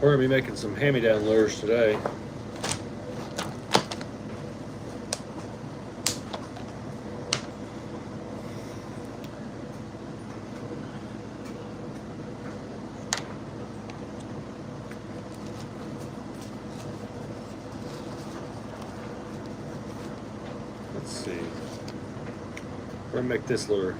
We're going to be making some hand-me-down lures today. Let's see. We're going to make this lure.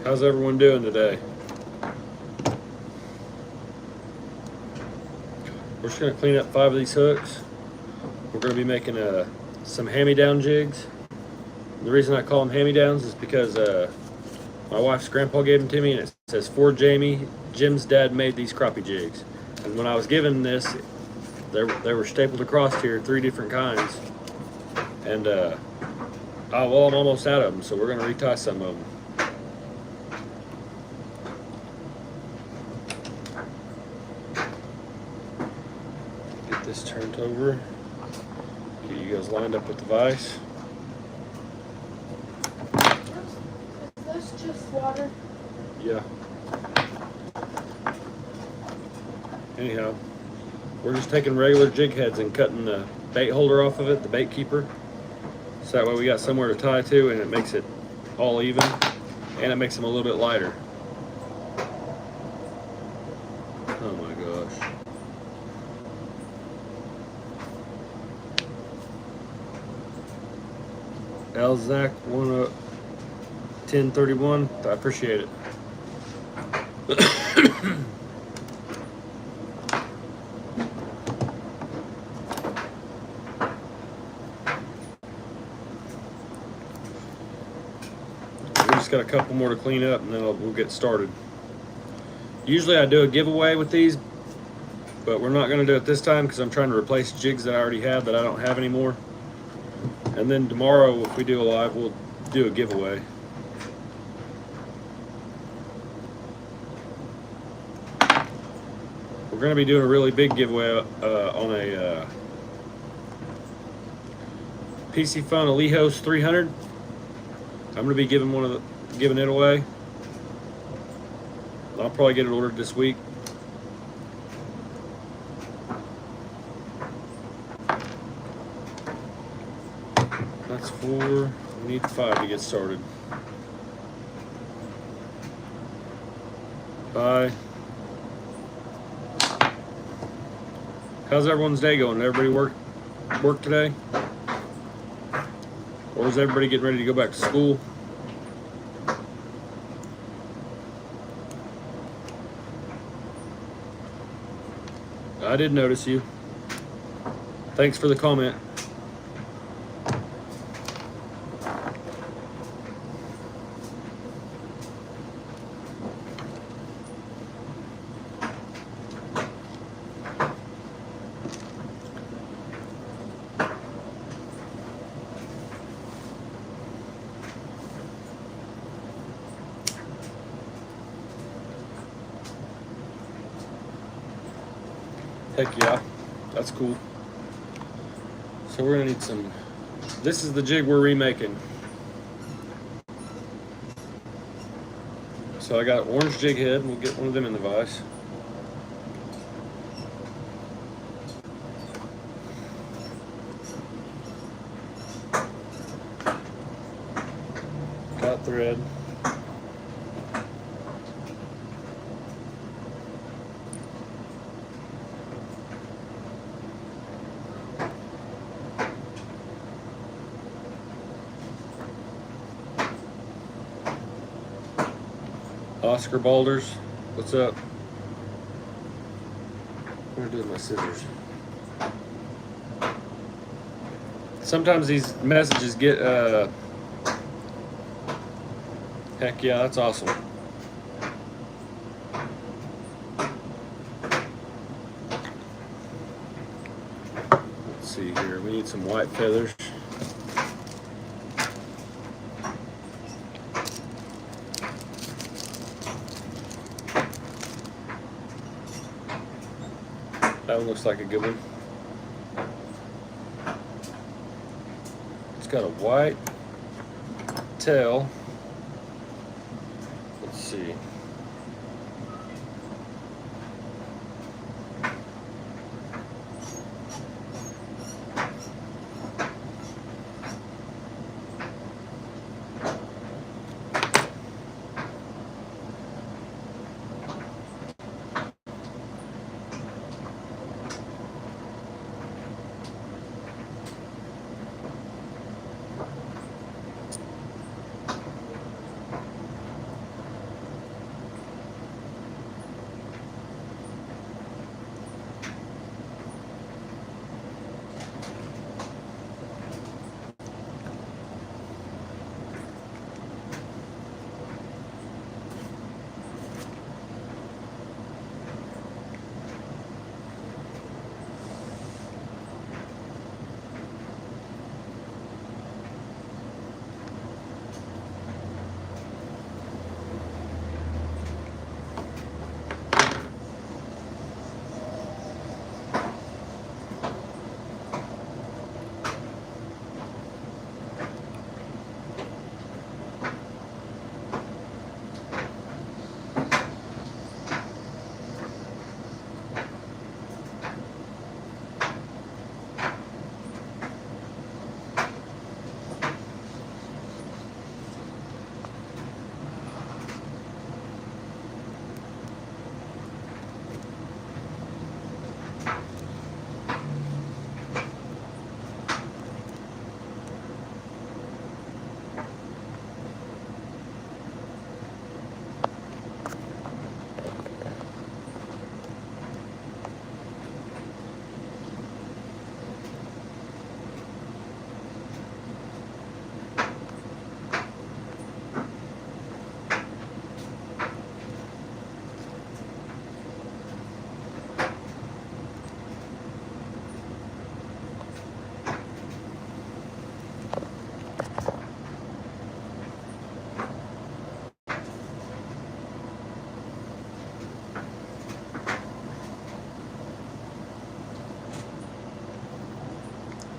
How's everyone doing today? We're just going to clean up 5 of these hooks. We're going to be making some hand-me-down jigs. The reason I call them hand-me-downs is because my wife's grandpa gave them to me, and it says, "For Jamie, Jim's dad made these crappie jigs." And when I was given this, they were stapled across here, 3 different kinds. And well, I'm almost out of them, so we're going to retie some of them. Get this turned over. Get you guys lined up with the vise. Is this just water? Yeah. Anyhow, we're just taking regular jig heads and cutting the bait holder off of it, the bait keeper. So that way we got somewhere to tie to, and it makes it all even, and it makes them a little bit lighter. Oh my gosh. Elzak 1031, I appreciate it. We just got a couple more to clean up, and then we'll get started. Usually I do a giveaway with these, but we're not going to do it this time because I'm trying to replace jigs that I already have that I don't have anymore. And then tomorrow, if we do a live, we'll do a giveaway. We're going to be doing a really big giveaway on a PC Phone, a Lehos 300. I'm going to be giving it away. I'll probably get it ordered this week. That's 4. We need 5 to get started. Bye. How's everyone's day going? Everybody work today? Or is everybody getting ready to go back to school? I did notice you. Thanks for the comment. Heck yeah, that's cool. So we're gonna need some, this is the jig we're remaking. So I got orange jig head, we'll get one of them in the vise. Got thread. Oscar Balders, what's up? What do I do with my scissors? Sometimes these messages get Heck yeah, that's awesome. Let's see here. We need some white feathers. That one looks like a good one. It's got a white tail. Let's see.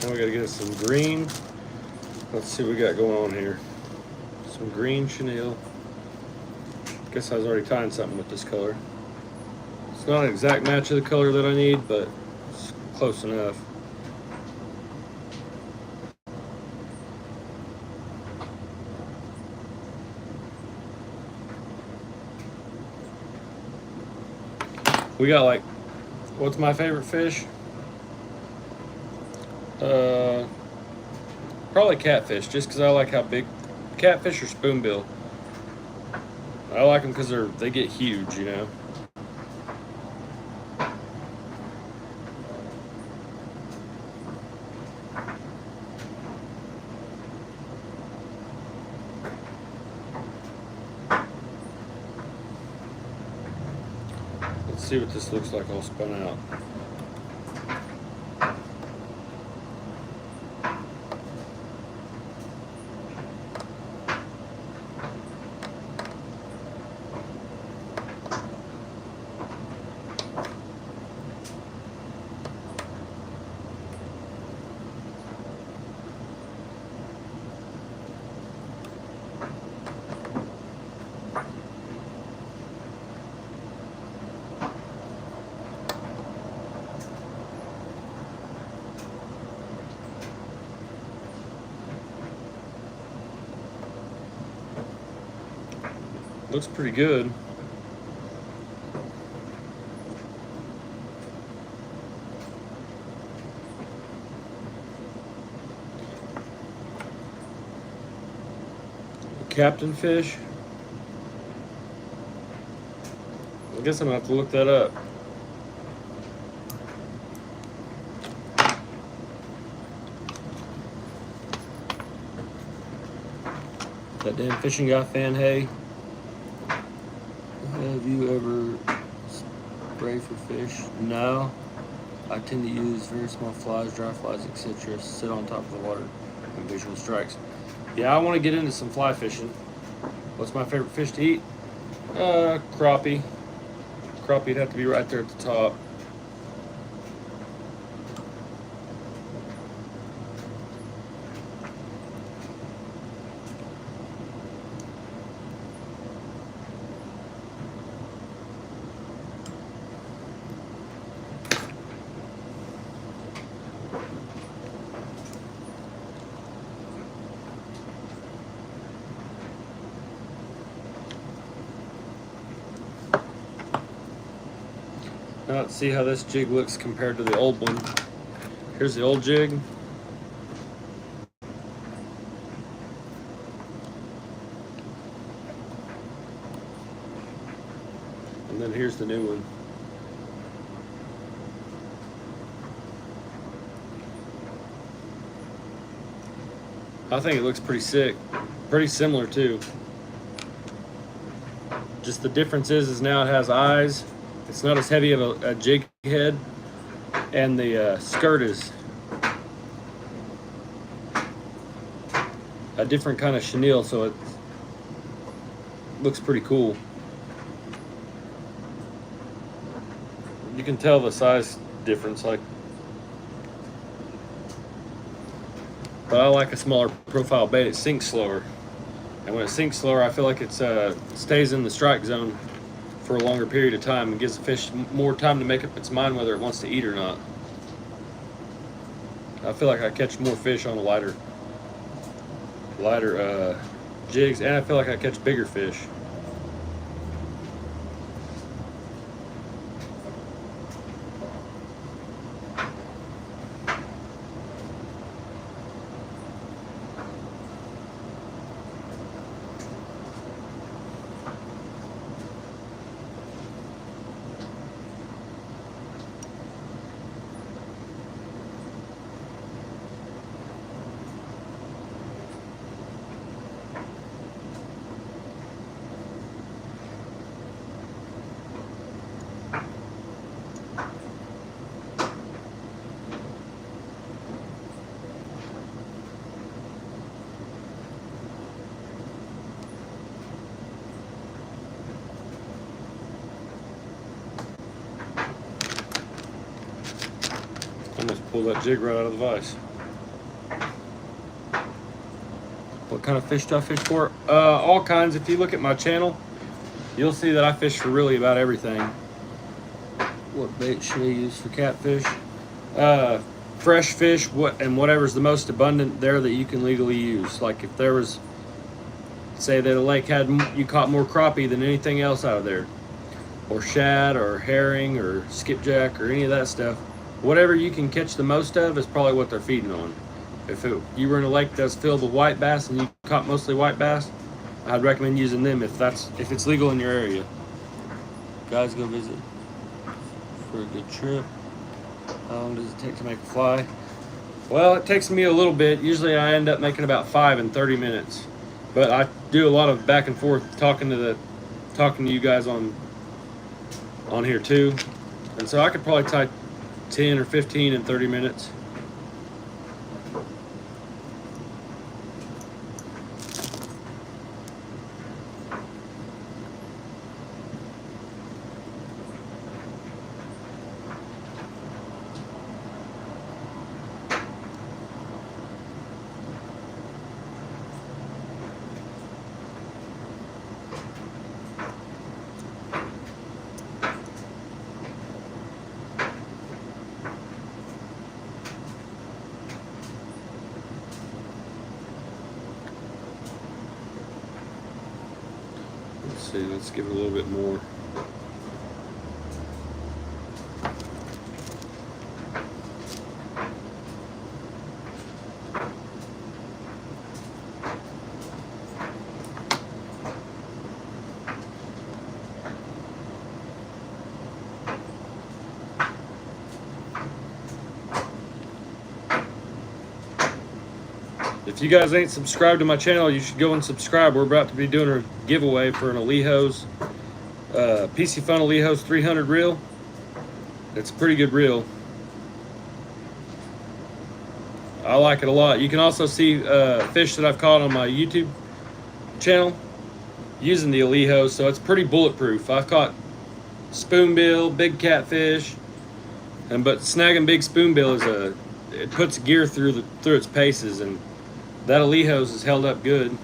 Now we gotta get us some green. Let's see what we got going on here. Some green chenille. Guess I was already tying something with this color. It's not an exact match of the color that I need, but it's close enough. We got like, what's my favorite fish? Probably catfish, just because I like how big. Catfish or spoonbill. I like them because they get huge, you know. Let's see what this looks like all spun out. Looks pretty good. Captain fish. I guess I'm gonna have to look that up. That damn fishing guy fan, hey. Have you ever sprayed for fish? No. I tend to use very small flies, dry flies, etc. Sit on top of the water and visual strikes. Yeah, I want to get into some fly fishing. What's my favorite fish to eat? Crappie. Crappie'd have to be right there at the top. Now let's see how this jig looks compared to the old one. Here's the old jig. And then here's the new one. I think it looks pretty sick. Pretty similar too. Just the difference is now it has eyes. It's not as heavy of a jig head, and the skirt is a different kind of chenille, so it looks pretty cool. You can tell the size difference, but I like a smaller profile bait. It sinks slower, and when it sinks slower, I feel like it stays in the strike zone for a longer period of time and gives the fish more time to make up its mind whether it wants to eat or not. I feel like I catch more fish on a lighter jigs, and I feel like I catch bigger fish. Almost pull that jig right out of the vise. What kind of fish do I fish for? All kinds. If you look at my channel, you'll see that I fish for really about everything. What bait should I use for catfish? Fresh fish, and whatever's the most abundant there that you can legally use. Like if there was, say that a lake you caught more crappie than anything else out of there, or shad, or herring, or skipjack, or any of that stuff. Whatever you can catch the most of is probably what they're feeding on. If you were in a lake that's filled with white bass and you caught mostly white bass, I'd recommend using them if it's legal in your area. Guys, go visit for a good trip. How long does it take to make a fly? Well, it takes me a little bit. Usually I end up making about 5 in 30 minutes. But I do a lot of back and forth talking to you guys on here too. And so I could probably tie 10 or 15 in 30 minutes. Let's see, let's give it a little bit more. If you guys ain't subscribed to my channel, you should go and subscribe. We're about to be doing a giveaway for an Alejos, PC Fun Alejos 300 reel. It's a pretty good reel. I like it a lot. You can also see fish that I've caught on my YouTube channel using the Alejos, so it's pretty bulletproof. I've caught spoonbill, big catfish, but snagging big spoonbill it puts gear through its paces, and that Alejos has held up good.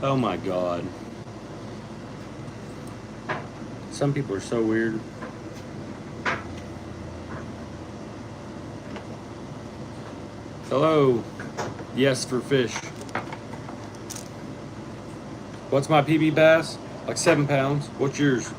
Oh my God. Some people are so weird. Hello. Yes for fish. What's my PB bass? Like 7 pounds. What's yours?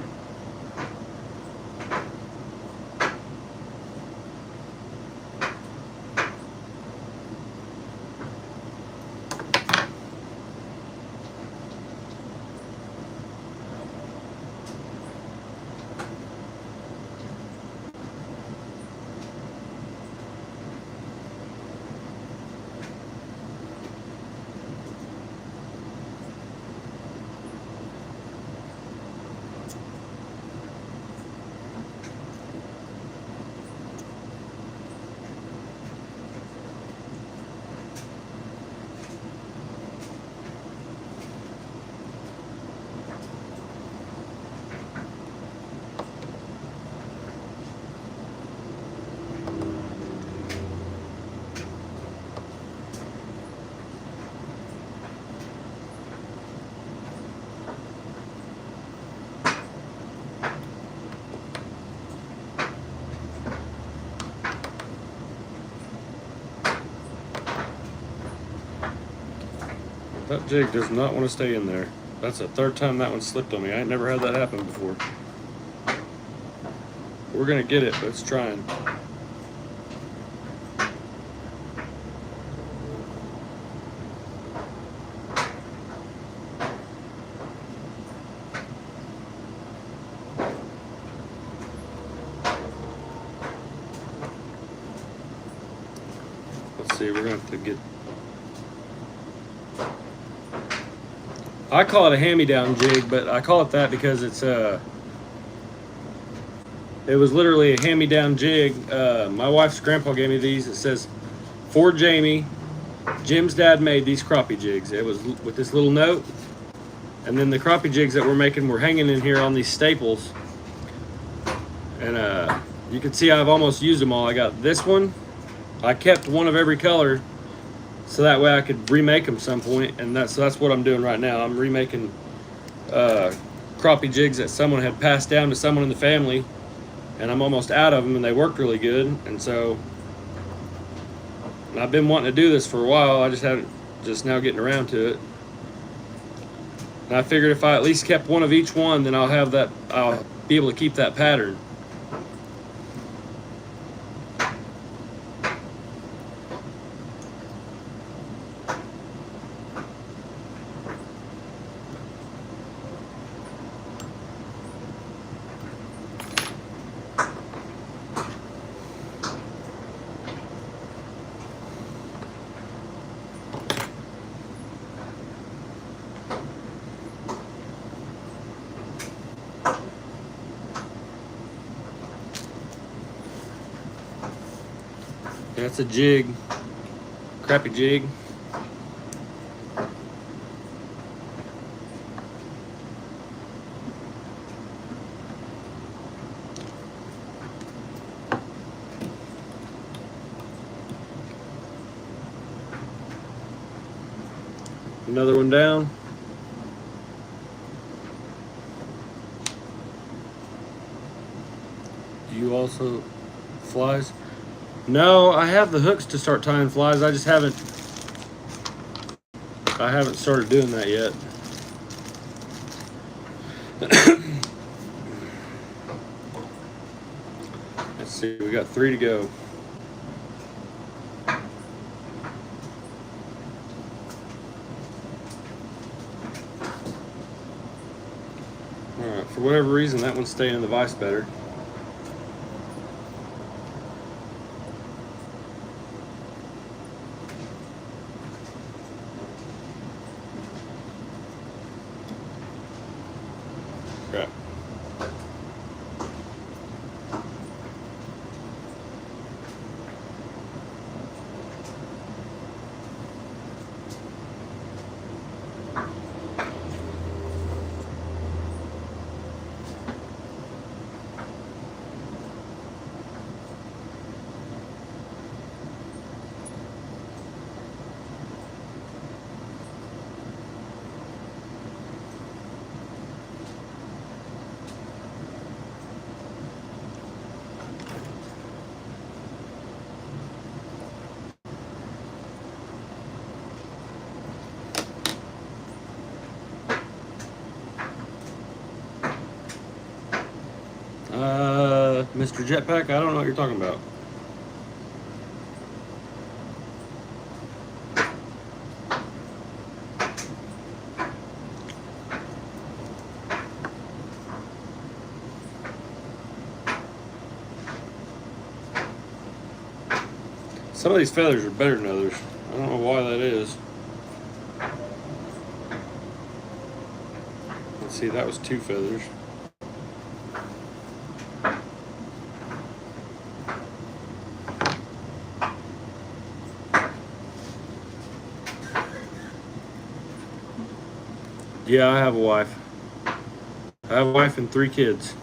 That jig does not want to stay in there. That's the third time that one slipped on me. I ain't never had that happen before. We're gonna get it, but it's trying. Let's see, we're gonna have to get. I call it a hand-me-down jig, but I call it that because it was literally a hand-me-down jig. My wife's grandpa gave me these. It says, "For Jamie, Jim's dad made these crappie jigs." It was with this little note, and then the crappie jigs that we're making were hanging in here on these staples. And you can see I've almost used them all. I got this one. I kept one of every color, so that way I could remake them some point, and that's what I'm doing right now. I'm remaking crappie jigs that someone had passed down to someone in the family, and I'm almost out of them, and they worked really good. And so I've been wanting to do this for a while. I just haven't now getting around to it. And I figured if I at least kept one of each one, then I'll be able to keep that pattern. That's a jig, crappie jig. Another one down. Do you also flies? No, I have the hooks to start tying flies. I just haven't started doing that yet. Let's see, we got 3 to go. Alright, for whatever reason that one's staying in the vise better. Mr. Jetpack, I don't know what you're talking about. Some of these feathers are better than others. I don't know why that is. Let's see, that was 2 feathers. Yeah, I have a wife. I have a wife and 3 kids.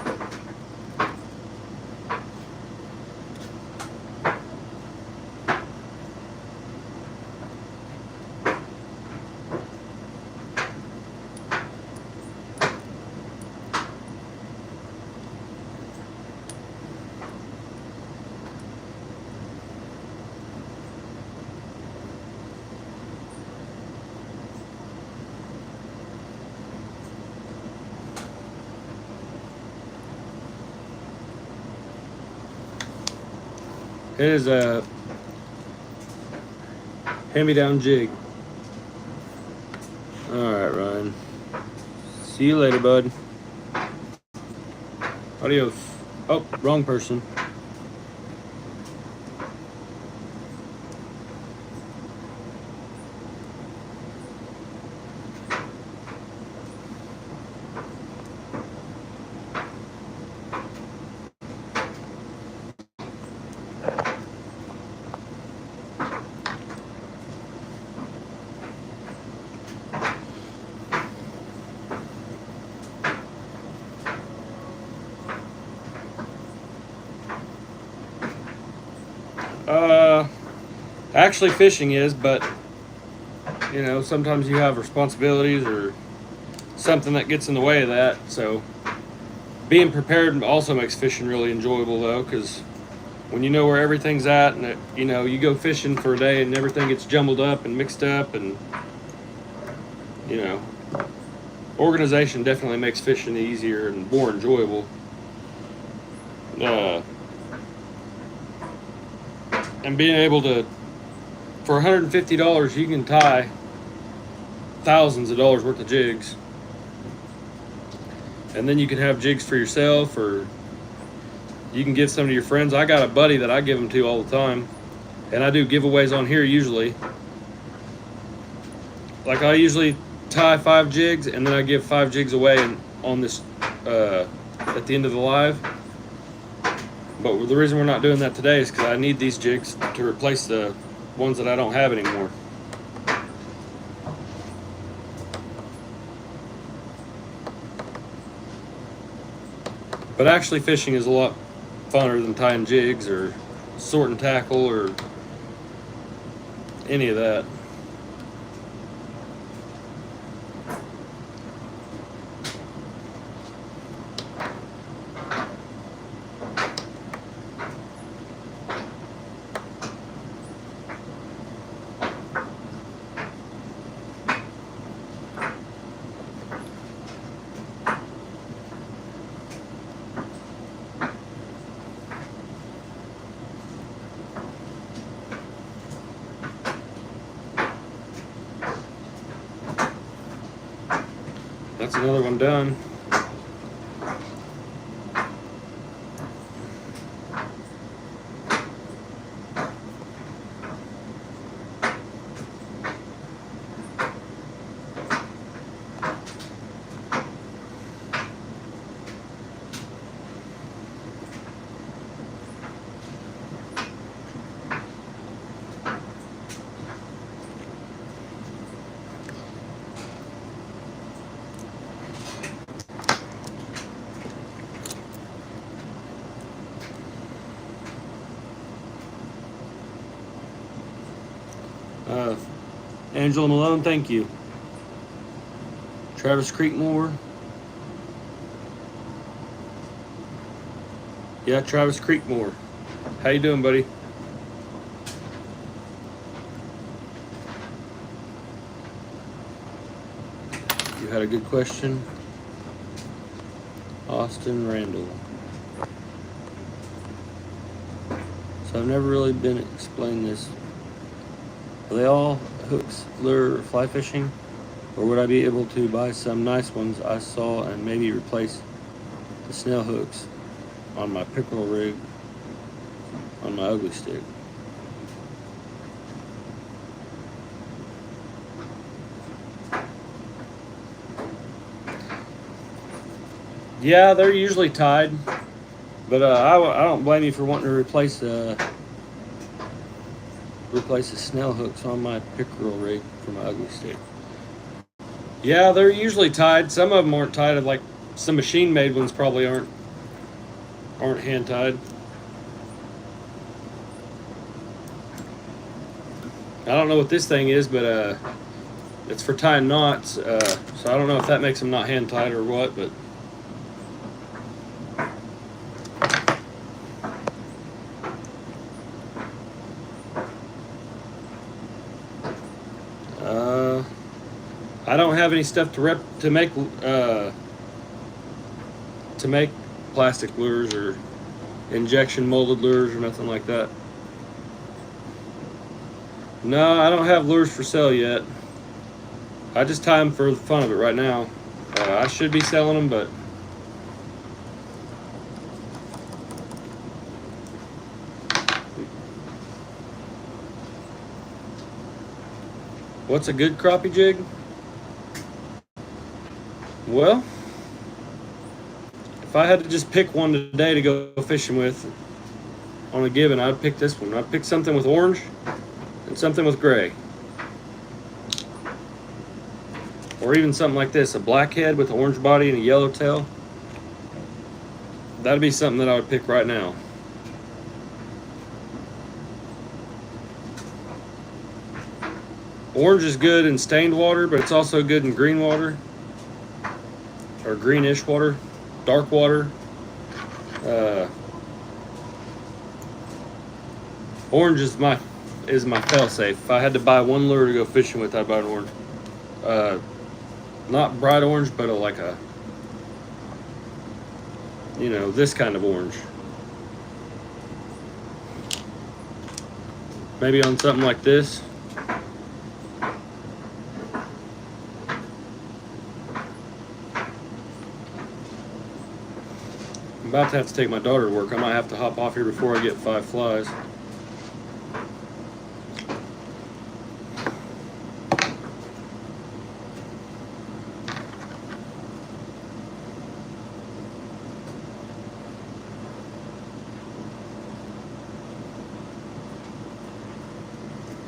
It is a hand-me-down jig. Alright, Ryan. See you later, bud. Adios. Oh, wrong person. Actually fishing is, but you know, sometimes you have responsibilities or something that gets in the way of that. So being prepared also makes fishing really enjoyable though, because when you know where everything's at and you know, you go fishing for a day and everything gets jumbled up and mixed up, and you know, organization definitely makes fishing easier and more enjoyable. And being able to, for $150, you can tie thousands of dollars worth of jigs. And then you can have jigs for yourself, or you can give some to your friends. I got a buddy that I give them to all the time. And I do giveaways on here usually. Like I usually tie 5 jigs and then I give 5 jigs away on this at the end of the live. But the reason we're not doing that today is because I need these jigs to replace the ones that I don't have anymore. But actually fishing is a lot funner than tying jigs or sorting tackle or any of that. That's another one done. Angela Malone, thank you. Travis Creekmore. Yeah, Travis Creekmore. How you doing, buddy? You had a good question. Austin Randall. So I've never really been explained this. Are they all hooks, lure, or fly fishing? Or would I be able to buy some nice ones I saw and maybe replace the snail hooks on my pickerel rig on my ugly stick? Yeah, they're usually tied, but I don't blame you for wanting to replace the snail hooks on my pickerel rig for my ugly stick. Yeah, they're usually tied. Some of them aren't tied. Like some machine-made ones probably aren't hand tied. I don't know what this thing is, but it's for tying knots. So I don't know if that makes them not hand tied or what, but. I don't have any stuff to make plastic lures or injection molded lures or nothing like that. No, I don't have lures for sale yet. I just tie them for the fun of it right now. I should be selling them, but what's a good crappie jig? Well, if I had to just pick one today to go fishing with on a given, I'd pick this one. I'd pick something with orange and something with gray. Or even something like this, a black head with an orange body and a yellow tail. That'd be something that I would pick right now. Orange is good in stained water, but it's also good in green water. Or greenish water, dark water. Orange is my fail-safe. If I had to buy one lure to go fishing with, I'd buy an orange. Not bright orange, but like a, this kind of orange. Maybe on something like this. I'm about to have to take my daughter to work. I might have to hop off here before I get 5 flies.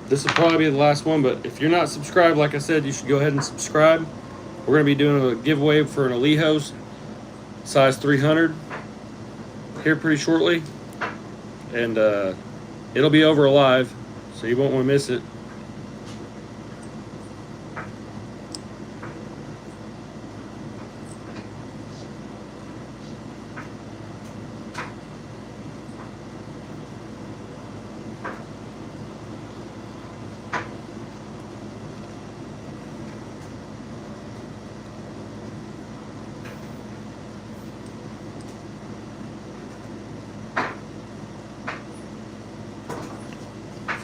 This will probably be the last one, but if you're not subscribed, like I said, you should go ahead and subscribe. We're going to be doing a giveaway for an Alejos size 300 here pretty shortly, and it'll be over live, so you won't want to miss it.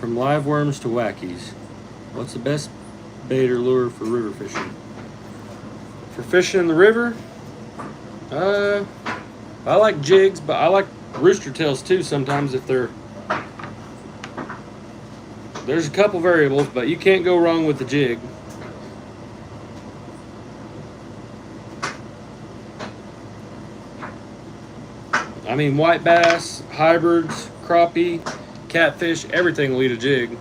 From live worms to wackies, what's the best bait or lure for river fishing? For fishing in the river, I like jigs, but I like rooster tails too sometimes if there's a couple variables, but you can't go wrong with the jig. I mean, white bass, hybrids, crappie, catfish, everything will eat a jig.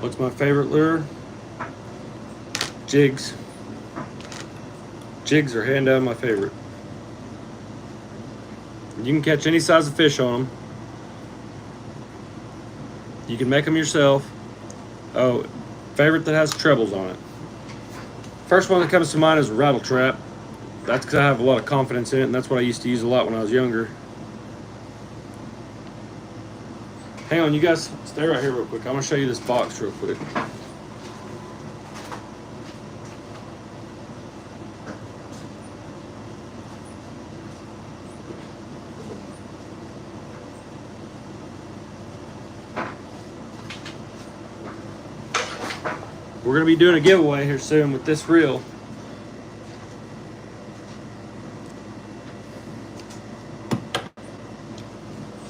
What's my favorite lure? Jigs. Jigs are hand down my favorite. You can catch any size of fish on them. You can make them yourself. Oh, favorite that has trebles on it. First one that comes to mind is a rattle trap. That's because I have a lot of confidence in it, and that's what I used to use a lot when I was younger. Hang on, you guys stay right here real quick. I'm gonna show you this box real quick. We're gonna be doing a giveaway here soon with this reel.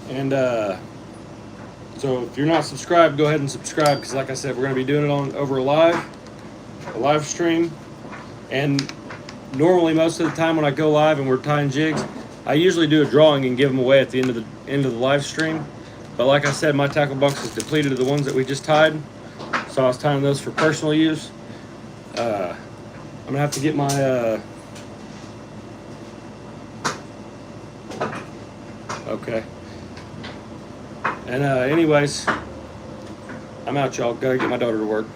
And so if you're not subscribed, go ahead and subscribe, because like I said, we're gonna be doing it on over a live stream. And normally most of the time when I go live and we're tying jigs, I usually do a drawing and give them away at the end of the live stream. But like I said, my tackle box is depleted of the ones that we just tied. So I was tying those for personal use. I'm gonna have to get my okay. And anyways, I'm out, y'all. Gotta get my daughter to work.